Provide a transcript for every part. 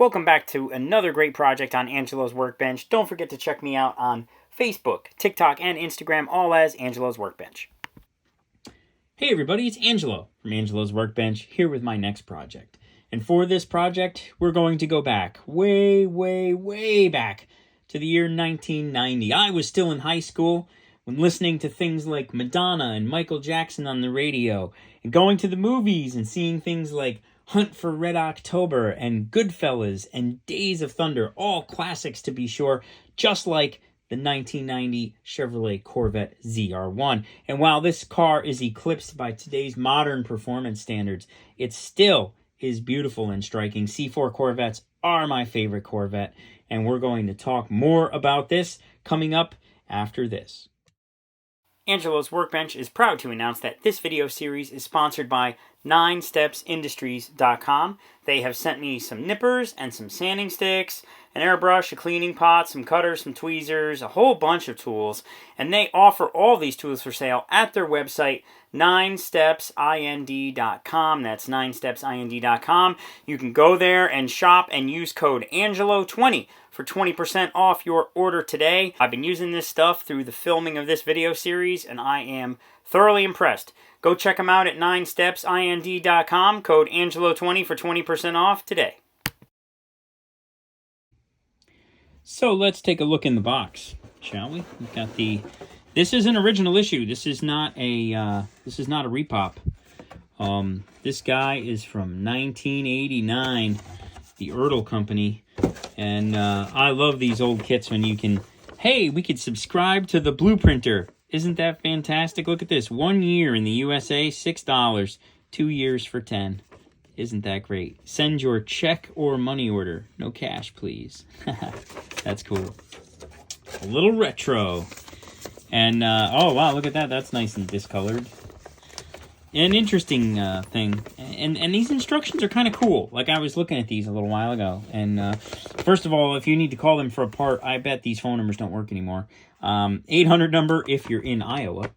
Welcome back to another great project on Angelo's Workbench. Don't forget to check me out on Facebook, TikTok, and Instagram, all as Angelo's Workbench. Hey everybody, it's Angelo from Angelo's Workbench, here with my next project. And for this project, we're going to go back, way back, to the year 1990. I was still in high school when listening to things like Madonna and Michael Jackson on the radio, and going to the movies and seeing things like Hunt for Red October and Goodfellas and Days of Thunder, all classics to be sure, just like the 1990 Chevrolet Corvette ZR1. And while this car is eclipsed by today's modern performance standards, it still is beautiful and striking. C4 Corvettes are my favorite Corvette, and we're going to talk more about this coming up after this. Angelo's Workbench is proud to announce that this video series is sponsored by 9stepsindustries.com. They have sent me some nippers and some sanding sticks, an airbrush, a cleaning pot, some cutters, some tweezers, a whole bunch of tools, and they offer all these tools for sale at their website, 9stepsind.com. That's 9stepsind.com. You can go there and shop and use code ANGELO20 for 20% off your order today. I've been using this stuff through the filming of this video series, and I am thoroughly impressed. Go check them out at 9stepsind.com, code ANGELO20 for 20% off today. So let's take a look in the box, shall we? We've got the... This is an original issue. This is not a repop. This guy is from 1989, the Ertl Company, and I love these old kits when you can. Hey, we could subscribe to the Blueprinter. Isn't that fantastic? Look at this. 1 year in the USA, $6. 2 years for $10. Isn't that great? Send your check or money order. No cash, please. That's cool. A little retro. And, oh, wow, look at that. That's nice and discolored. An interesting thing. And these instructions are kind of cool. Like, I was looking at these a little while ago. And, first of all, if you need to call them for a part, I bet these phone numbers don't work anymore. 800 number if you're in Iowa.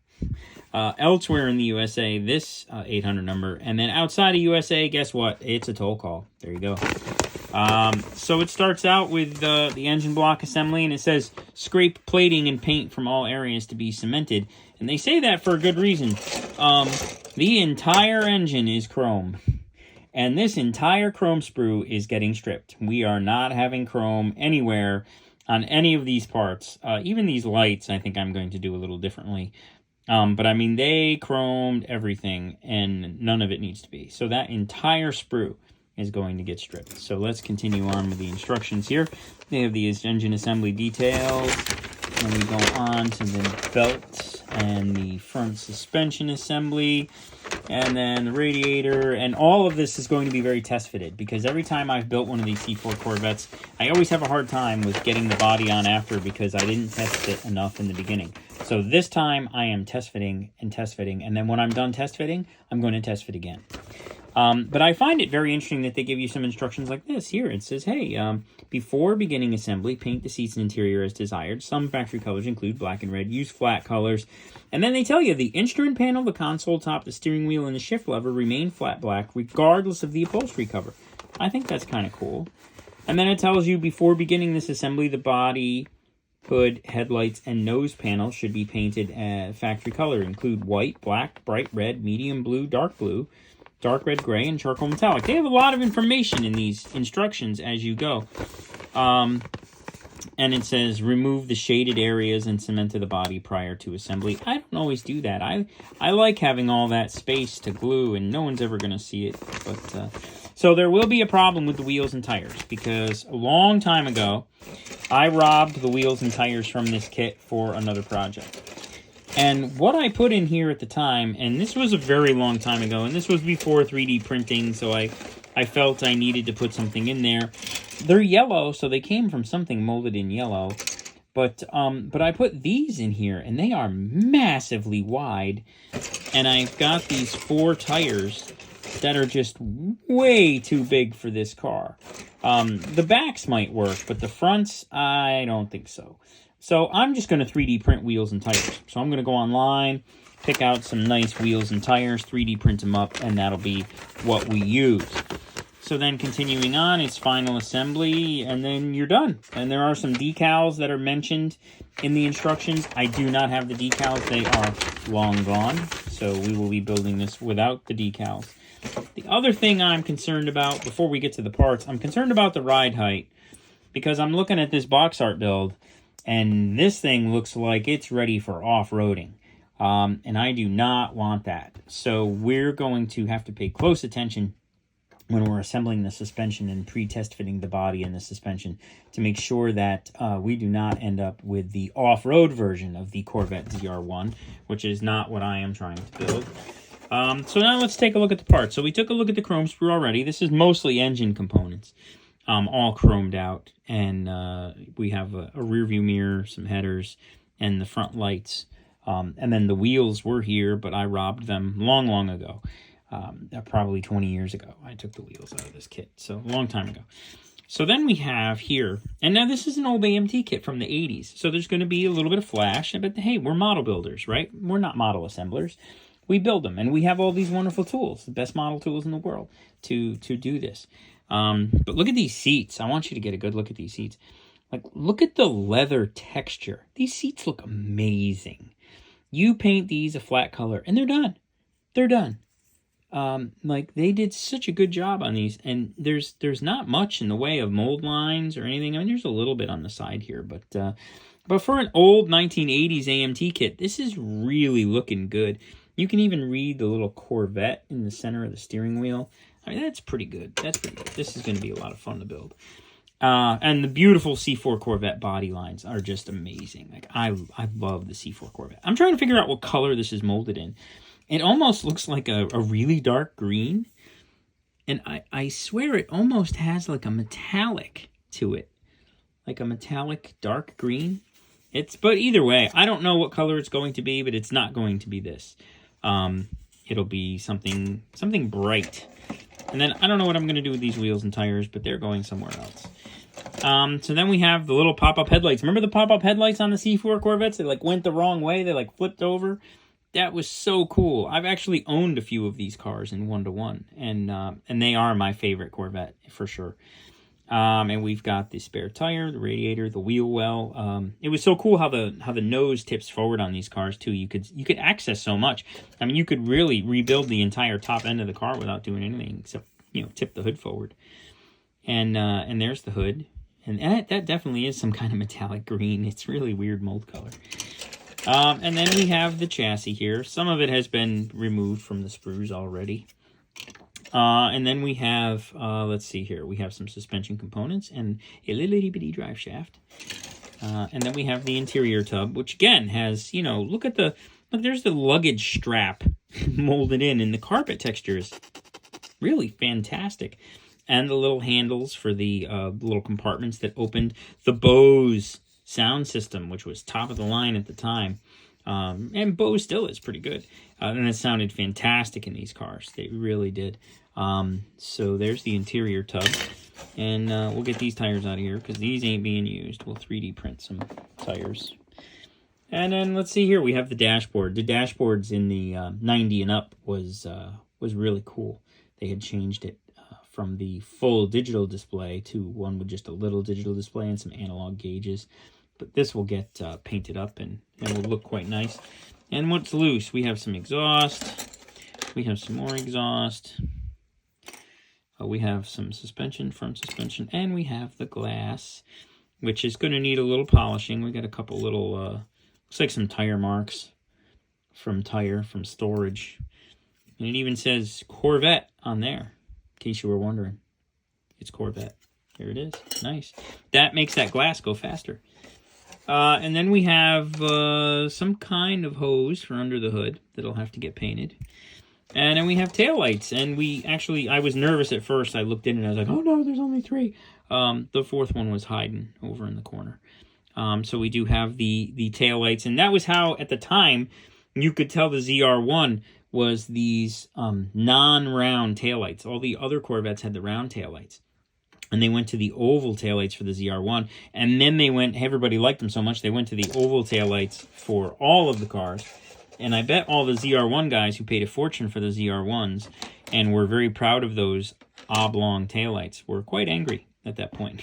Elsewhere in the USA, this 800 number. And then outside of USA, guess what? It's a toll call. There you go. So it starts out with the engine block assembly, and it says, scrape plating and paint from all areas to be cemented. And they say that for a good reason. The entire engine is chrome. And this entire chrome sprue is getting stripped. We are not having chrome anywhere on any of these parts. Even these lights, I think I'm going to do a little differently. But I mean, they chromed everything, and none of it needs to be. So that entire sprue is going to get stripped. So let's continue on with the instructions here. They have these engine assembly details, and we go on to the belt and the front suspension assembly, and then the radiator, and all of this is going to be very test fitted, because every time I've built one of these C4 Corvettes, I always have a hard time with getting the body on after because I didn't test fit enough in the beginning. So this time I am test fitting, and then when I'm done test fitting, I'm going to test fit again. But I find it very interesting that they give you some instructions like this. Here it says, hey, before beginning assembly, paint the seats and interior as desired. Some factory colors include black and red. Use flat colors. And then they tell you the instrument panel, the console top, the steering wheel, and the shift lever remain flat black regardless of the upholstery cover. I think that's kind of cool. And then it tells you before beginning this assembly, the body, hood, headlights, and nose panel should be painted factory color. Include white, black, bright red, medium blue, dark red, gray, and charcoal metallic. They have a lot of information in these instructions as you go. And it says, remove the shaded areas and cement to the body prior to assembly. I don't always do that. I like having all that space to glue, and no one's ever going to see it. But so there will be a problem with the wheels and tires, because a long time ago, I robbed the wheels and tires from this kit for another project. And what I put in here at the time, and this was a very long time ago, and this was before 3D printing, so I felt I needed to put something in there. They're yellow, so they came from something molded in yellow. But I put these in here, and they are massively wide. And I've got these 4 tires that are just way too big for this car. The backs might work, but the fronts, I don't think so. So I'm just going to 3D print wheels and tires. So I'm going to go online, pick out some nice wheels and tires, 3D print them up, and that'll be what we use. So then continuing on, it's final assembly, and then you're done. And there are some decals that are mentioned in the instructions. I do not have the decals. They are long gone. So we will be building this without the decals. The other thing I'm concerned about, before we get to the parts, I'm concerned about the ride height. Because I'm looking at this box art build, and this thing looks like it's ready for off-roading. And I do not want that. So we're going to have to pay close attention when we're assembling the suspension and pre-test fitting the body and the suspension to make sure that we do not end up with the off-road version of the Corvette ZR1, which is not what I am trying to build. So now let's take a look at the parts. So we took a look at the chrome sprue already. This is mostly engine components, all chromed out. And we have a rear view mirror, some headers, and the front lights. And then the wheels were here, but I robbed them long, long ago. Probably 20 years ago, I took the wheels out of this kit, so a long time ago. So then we have here, and now this is an old AMT kit from the 80s, so there's going to be a little bit of flash, but hey, we're model builders, right? We're not model assemblers. We build them, and we have all these wonderful tools, the best model tools in the world to do this. But look at these seats. I want you to get a good look at these seats. Like, look at the leather texture. These seats look amazing. You paint these a flat color, and they're done. They're done. Like, they did such a good job on these, and there's not much in the way of mold lines or anything. I mean, there's a little bit on the side here, but for an old 1980s AMT kit, this is really looking good. You can even read the little Corvette in the center of the steering wheel. I mean, that's pretty good. That's pretty good. This is going to be a lot of fun to build. And the beautiful C4 Corvette body lines are just amazing. Like, I love the C4 Corvette. I'm trying to figure out what color this is molded in. It almost looks like a really dark green. And I swear it almost has like a metallic to it. Like a metallic dark green. But either way, I don't know what color it's going to be, but it's not going to be this. It'll be something bright. And then I don't know what I'm going to do with these wheels and tires, but they're going somewhere else. So then we have the little pop-up headlights. Remember the pop-up headlights on the C4 Corvettes? They like went the wrong way. They like flipped over. That was so cool. I've actually owned a few of these cars in 1-to-1, and they are my favorite Corvette for sure. And we've got the spare tire, the radiator, the wheel well. It was so cool how the nose tips forward on these cars too. You could access so much. I mean, you could really rebuild the entire top end of the car without doing anything except tip the hood forward. And there's the hood, and that definitely is some kind of metallic green. It's really weird mold color. And then we have the chassis here. Some of it has been removed from the sprues already. And then we have, let's see here, we have some suspension components and a little itty bitty drive shaft. And then we have the interior tub, which again has, look, there's the luggage strap molded in, and the carpet texture is really fantastic. And the little handles for the little compartments that opened. The Bose sound system, which was top of the line at the time. And Bose still is pretty good. And it sounded fantastic in these cars. They really did. So there's the interior tub. And we'll get these tires out of here because these ain't being used. We'll 3D print some tires. And then let's see here. We have the dashboard. The dashboards in the 90 and up was really cool. They had changed it from the full digital display to one with just a little digital display and some analog gauges. But this will get painted up and will look quite nice. And what's loose? We have some exhaust. We have some more exhaust. We have some suspension, front suspension, and we have the glass, which is going to need a little polishing. We got a couple little, looks like some tire marks from storage. And it even says Corvette on there, in case you were wondering. It's Corvette. Here it is. Nice. That makes that glass go faster. And then we have some kind of hose for under the hood that'll have to get painted. And then we have taillights. And I was nervous at first. I looked in and I was like, oh no, there's only 3. The fourth one was hiding over in the corner. So we do have the taillights. And that was how, at the time, you could tell the ZR1 was these non-round taillights. All the other Corvettes had the round taillights. And they went to the oval taillights for the ZR1. And then everybody liked them so much, they went to the oval taillights for all of the cars. And I bet all the ZR1 guys who paid a fortune for the ZR1s and were very proud of those oblong taillights were quite angry at that point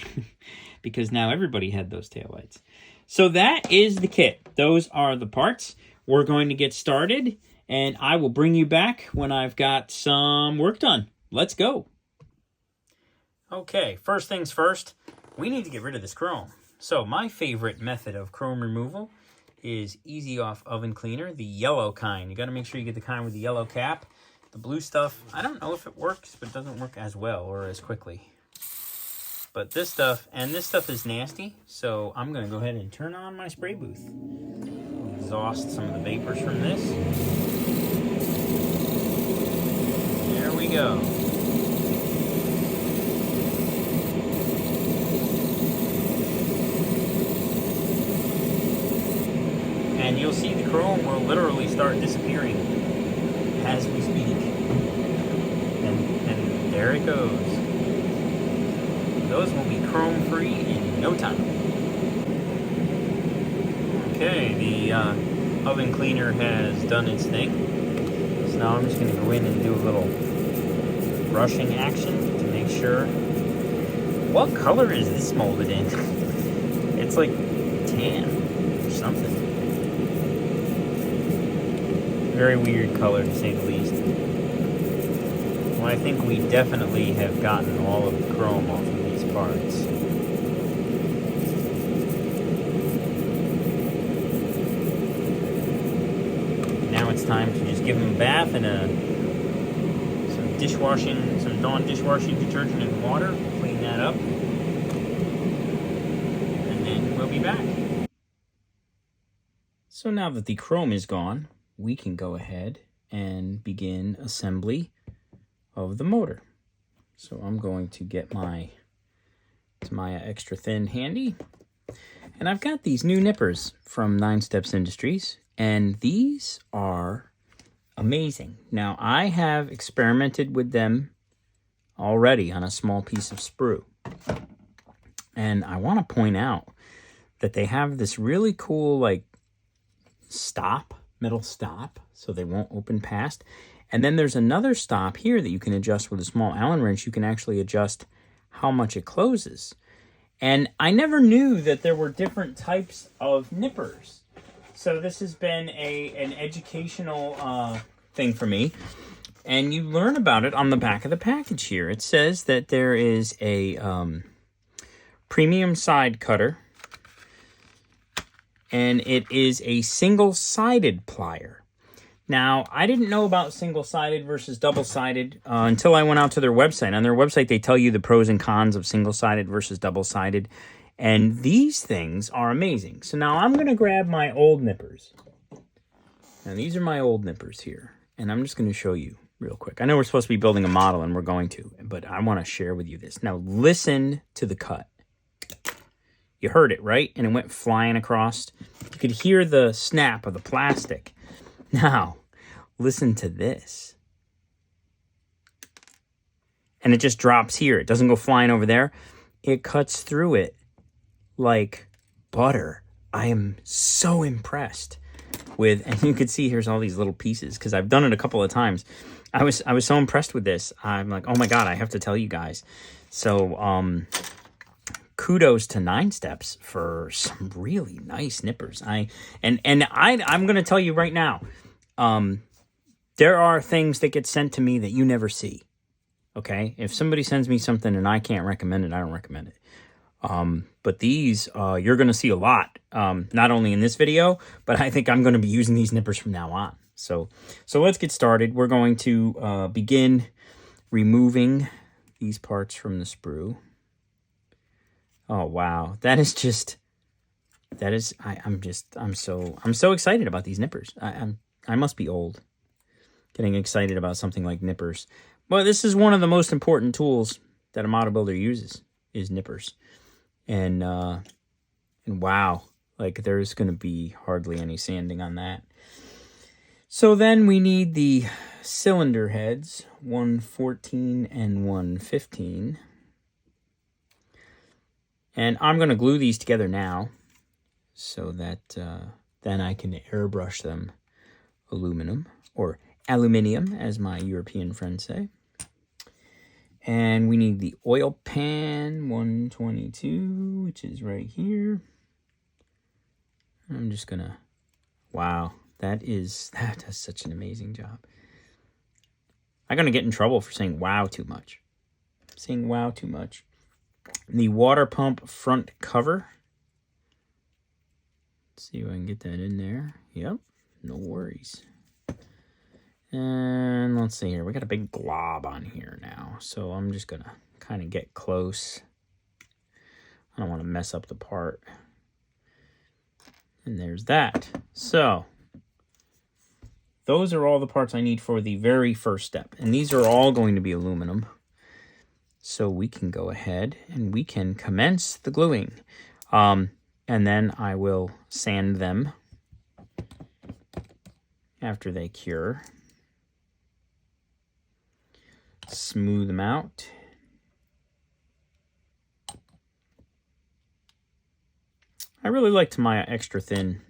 because now everybody had those taillights. So that is the kit. Those are the parts. We're going to get started, and I will bring you back when I've got some work done. Let's go. Okay, first things first, we need to get rid of this chrome. So my favorite method of chrome removal is Easy Off Oven Cleaner, the yellow kind. You got to make sure you get the kind with the yellow cap. The blue stuff, I don't know if it works, but it doesn't work as well or as quickly. But this stuff, and this stuff is nasty, so I'm going to go ahead and turn on my spray booth. Exhaust some of the vapors from this. There we go. And you'll see the chrome will literally start disappearing as we speak. And there it goes. Those will be chrome-free in no time. Okay, the oven cleaner has done its thing. So now I'm just going to go in and do a little brushing action to make sure. What color is this molded in? It's like tan or something. Very weird color, to say the least. Well, I think we definitely have gotten all of the chrome off of these parts. Now it's time to just give them a bath and some Dawn dishwashing detergent and water. Clean that up. And then we'll be back. So now that the chrome is gone, we can go ahead and begin assembly of the motor. So I'm going to get my Tamiya Extra Thin handy. And I've got these new nippers from 9 Steps Industries, and these are amazing. Now, I have experimented with them already on a small piece of sprue. And I want to point out that they have this really cool, like, metal stop, so they won't open past. And then there's another stop here that you can adjust with a small Allen wrench. You can actually adjust how much it closes. And I never knew that there were different types of nippers. So this has been an educational thing for me. And you learn about it on the back of the package here. It says that there is a premium side cutter, and it is a single-sided plier. Now, I didn't know about single-sided versus double-sided until I went out to their website. On their website, they tell you the pros and cons of single-sided versus double-sided, and these things are amazing. So now I'm going to grab my old nippers. Now, these are my old nippers here, and I'm just going to show you real quick. I know we're supposed to be building a model, and we're going to, but I want to share with you this. Now, listen to the cut. You heard it, right? And it went flying across. You could hear the snap of the plastic. Now, listen to this. And it just drops here. It doesn't go flying over there. It cuts through it like butter. I am so impressed with, and you can see here's all these little pieces because I've done it a couple of times. I was so impressed with this. I'm like, oh my God, I have to tell you guys. So, kudos to 9 Steps for some really nice nippers. I'm going to tell you right now, there are things that get sent to me that you never see. Okay, if somebody sends me something and I can't recommend it, I don't recommend it. But these, you're going to see a lot, not only in this video, but I think I'm going to be using these nippers from now on. So let's get started. We're going to begin removing these parts from the sprue. Oh, wow. I'm so excited about these nippers. I must be old getting excited about something like nippers. Well, this is one of the most important tools that a model builder uses is nippers. And wow, like there's going to be hardly any sanding on that. So then we need the cylinder heads, 114 and 115. And I'm going to glue these together now so that then I can airbrush them aluminum, or aluminium, as my European friends say. And we need the oil pan 122, which is right here. I'm just gonna, wow, that does such an amazing job. I'm gonna get in trouble for saying wow too much. Saying wow too much. The water pump front cover. Let's see if I can get that in there. Yep, no worries. And let's see here. We got a big glob on here now. So I'm just going to kind of get close. I don't want to mess up the part. And there's that. So those are all the parts I need for the very first step. And these are all going to be aluminum. So we can go ahead and we can commence the gluing. And then I will sand them after they cure. Smooth them out. I really like Tamiya extra thin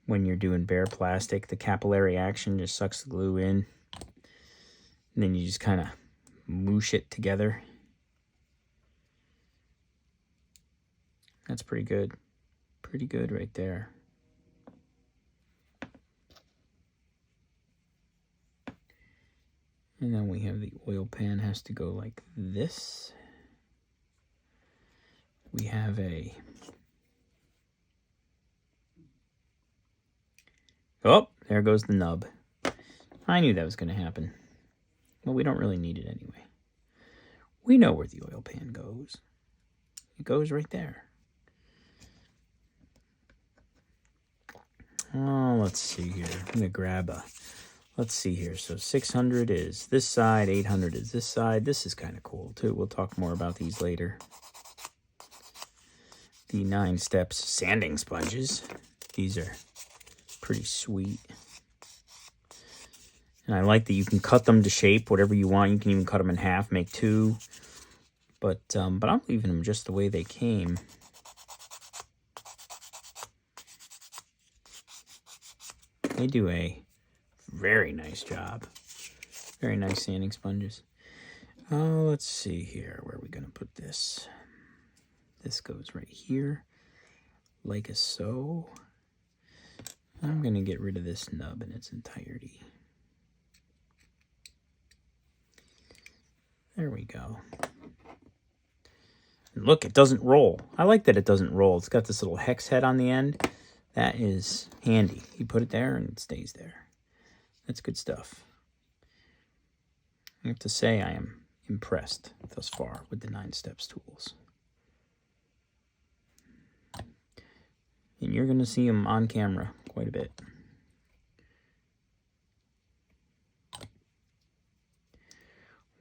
when you're doing bare plastic. The capillary action just sucks the glue in. And then you just kind of moosh it together. That's pretty good. Pretty good right there. And then we have the oil pan has to go like this. We have a... Oh, there goes the nub. I knew that was going to happen. Well, we don't really need it anyway. We know where the oil pan goes. It goes right there. Oh, let's see here. I'm going to grab a... Let's see here. So 600 is this side, 800 is this side. This is kind of cool, too. We'll talk more about these later. The 9 steps sanding sponges. These are pretty sweet. And I like that you can cut them to shape, whatever you want. You can even cut them in half, make 2. But I'm leaving them just the way they came. They do a very nice job. Very nice sanding sponges. Oh, let's see here. Where are we going to put this? This goes right here, like so. I'm going to get rid of this nub in its entirety. There we go. And look, it doesn't roll. I like that it doesn't roll. It's got this little hex head on the end. That is handy. You put it there and it stays there. That's good stuff. I have to say I am impressed thus far with the 9 steps tools. And you're going to see them on camera quite a bit.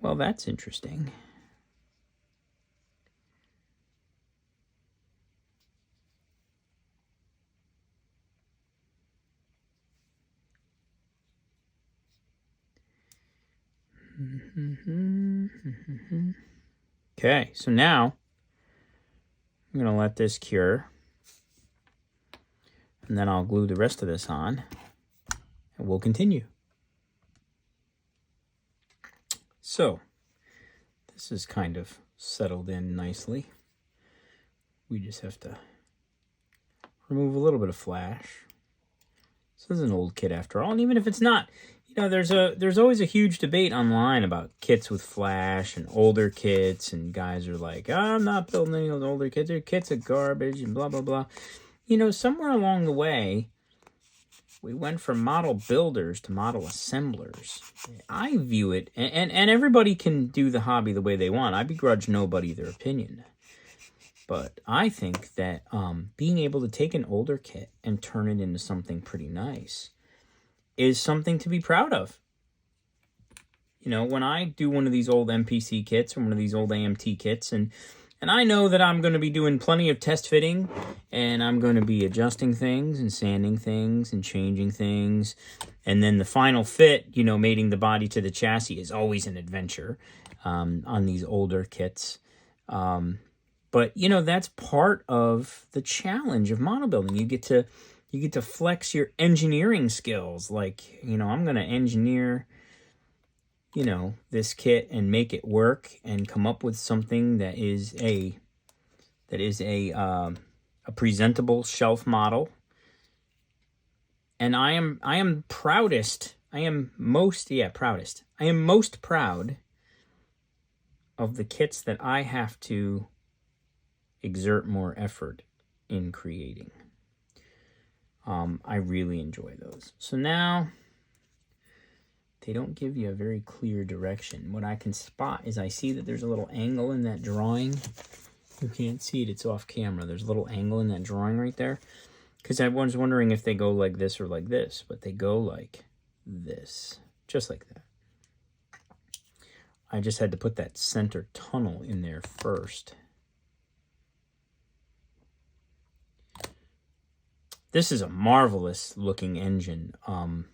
Well, that's interesting. Okay, so now I'm going to let this cure. And then I'll glue the rest of this on. And we'll continue. So, this is kind of settled in nicely. We just have to remove a little bit of flash. This is an old kit after all, and even if it's not, you know, there's always a huge debate online about kits with flash and older kits, and guys are like, oh, I'm not building any of those older kits. Their kits are garbage and blah, blah, blah. You know, somewhere along the way, we went from model builders to model assemblers. I view it, and everybody can do the hobby the way they want. I begrudge nobody their opinion. But I think that being able to take an older kit and turn it into something pretty nice is something to be proud of. You know, when I do one of these old MPC kits or one of these old AMT kits, and I know that I'm going to be doing plenty of test fitting, and I'm going to be adjusting things and sanding things and changing things. And then the final fit, you know, mating the body to the chassis is always an adventure on these older kits. But, you know, that's part of the challenge of model building. You get to flex your engineering skills. Like, you know, I'm going to engineer you know, this kit and make it work and come up with something that is a presentable shelf model. And I am proudest. I am most proud of the kits that I have to exert more effort in creating. I really enjoy those. So now, they don't give you a very clear direction. What I can spot is I see that there's a little angle in that drawing. You can't see it, it's off camera. There's a little angle in that drawing right there. Because I was wondering if they go like this or like this, but they go like this, just like that. I just had to put that center tunnel in there first. This is a marvelous looking engine, and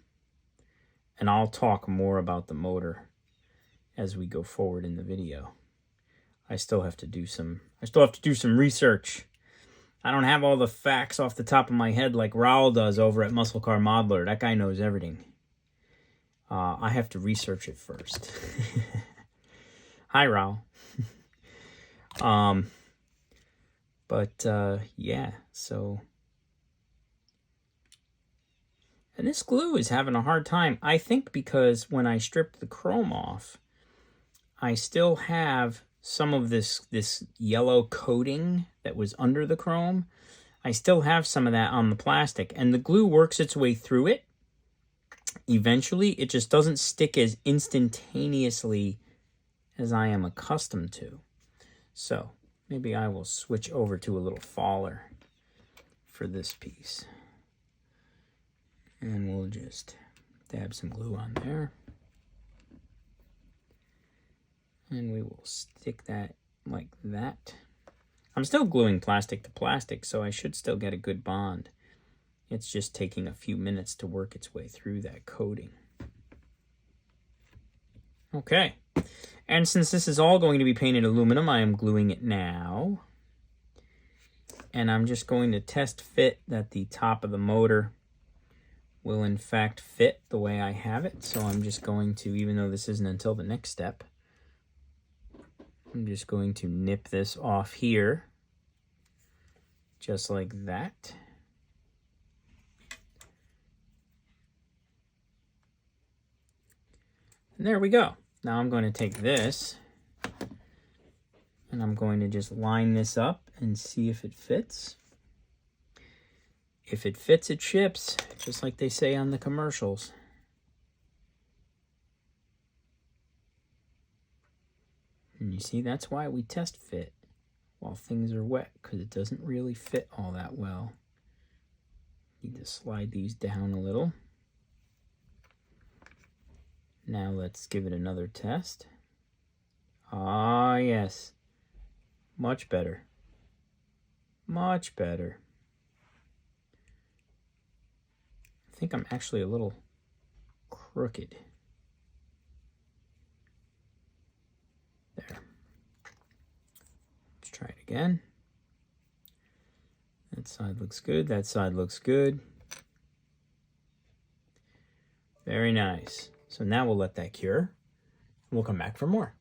I'll talk more about the motor as we go forward in the video. I still have to do some research. I don't have all the facts off the top of my head like Raul does over at Muscle Car Modeler. That guy knows everything. I have to research it first. Hi, Raul. Yeah, so... And this glue is having a hard time, I think, because when I stripped the chrome off, I still have some of this yellow coating that was under the chrome. I still have some of that on the plastic, and the glue works its way through it. Eventually, it just doesn't stick as instantaneously as I am accustomed to. So, maybe I will switch over to a little faller for this piece. And we'll just dab some glue on there. And we will stick that like that. I'm still gluing plastic to plastic, so I should still get a good bond. It's just taking a few minutes to work its way through that coating. Okay. And since this is all going to be painted aluminum, I am gluing it now. And I'm just going to test fit that the top of the motor will in fact fit the way I have it. So I'm just going to, even though this isn't until the next step, I'm just going to nip this off here, just like that. And there we go. Now I'm going to take this and I'm going to just line this up and see if it fits. If it fits, it ships, just like they say on the commercials. And you see, that's why we test fit while things are wet, because it doesn't really fit all that well. Need to slide these down a little. Now let's give it another test. Ah, yes. Much better. Much better. I think I'm actually a little crooked. There. Let's try it again. That side looks good. That side looks good. Very nice. So now we'll let that cure. And we'll come back for more.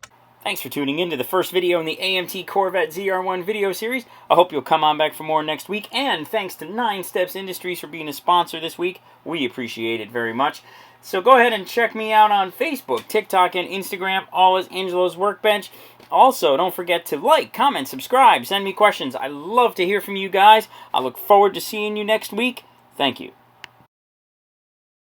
Thanks for tuning in to the first video in the AMT Corvette ZR1 video series. I hope you'll come on back for more next week. And thanks to 9 Steps Industries for being a sponsor this week. We appreciate it very much. So go ahead and check me out on Facebook, TikTok, and Instagram, all as Angelo's Workbench. Also, don't forget to like, comment, subscribe, send me questions. I love to hear from you guys. I look forward to seeing you next week. Thank you.